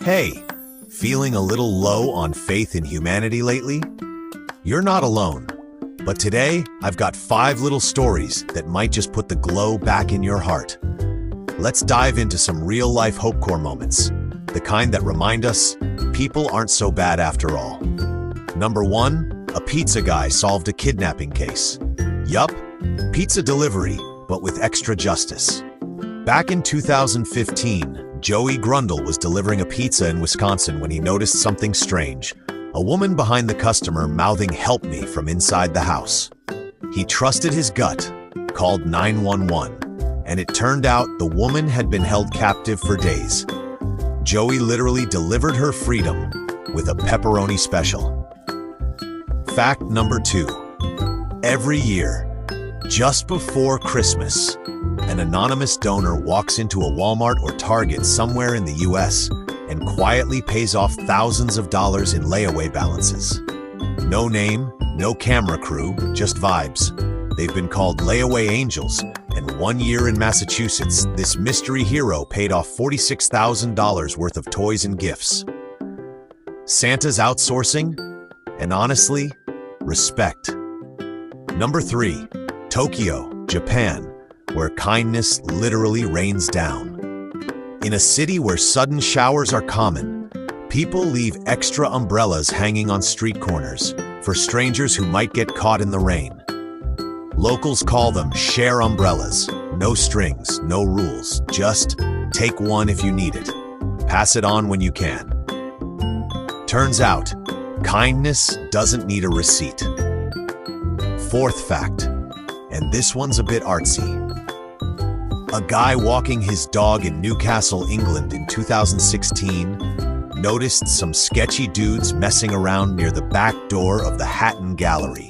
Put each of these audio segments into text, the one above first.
Hey, feeling a little low on faith in humanity lately? You're not alone. But today, I've got 5 little stories that might just put the glow back in your heart. Let's dive into some real-life Hopecore moments, the kind that remind us people aren't so bad after all. Number 1, a pizza guy solved a kidnapping case. Yup, pizza delivery, but with extra justice. Back in 2015, Joey Grundle was delivering a pizza in Wisconsin when he noticed something strange. A woman behind the customer mouthing "Help me" from inside the house. He trusted his gut, called 911, and it turned out the woman had been held captive for days. Joey literally delivered her freedom with a pepperoni special. Fact number 2. Every year, just before Christmas, an anonymous donor walks into a Walmart or Target somewhere in the US and quietly pays off thousands of dollars in layaway balances. No name, no camera crew, just vibes. They've been called layaway angels, and one year in Massachusetts, this mystery hero paid off $46,000 worth of toys and gifts. Santa's outsourcing? And honestly, respect. Number 3, Tokyo, Japan, where kindness literally rains down. In a city where sudden showers are common, people leave extra umbrellas hanging on street corners for strangers who might get caught in the rain. Locals call them share umbrellas. No strings, no rules, just take one if you need it. Pass it on when you can. Turns out, kindness doesn't need a receipt. 4th fact, and this one's a bit artsy. A guy walking his dog in Newcastle, England in 2016 noticed some sketchy dudes messing around near the back door of the Hatton Gallery.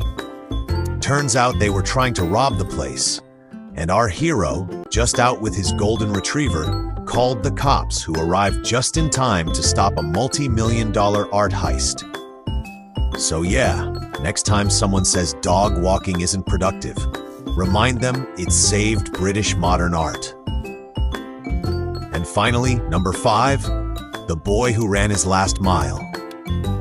Turns out they were trying to rob the place, and our hero, just out with his golden retriever, called the cops, who arrived just in time to stop a multi-million-dollar art heist. So yeah, next time someone says dog walking isn't productive, remind them it saved British modern art. And finally, number 5, the boy who ran his last mile.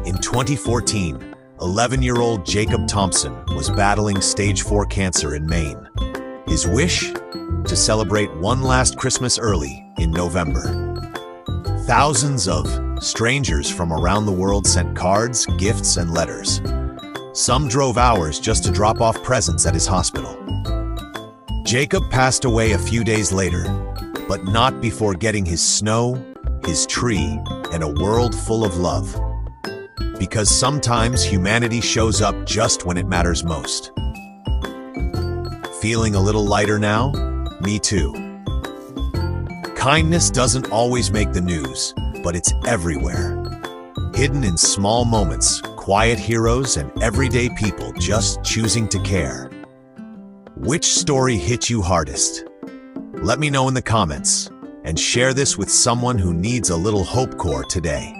In 2014, 11-year-old Jacob Thompson was battling stage 4 cancer in Maine. His wish? To celebrate one last Christmas early in November. Thousands of strangers from around the world sent cards, gifts, and letters. Some drove hours just to drop off presents at his hospital. Jacob passed away a few days later, but not before getting his snow, his tree, and a world full of love. Because sometimes humanity shows up just when it matters most. Feeling a little lighter now? Me too. Kindness doesn't always make the news, but it's everywhere. Hidden in small moments, quiet heroes, and everyday people just choosing to care. Which story hit you hardest? Let me know in the comments, and share this with someone who needs a little Hopecore today.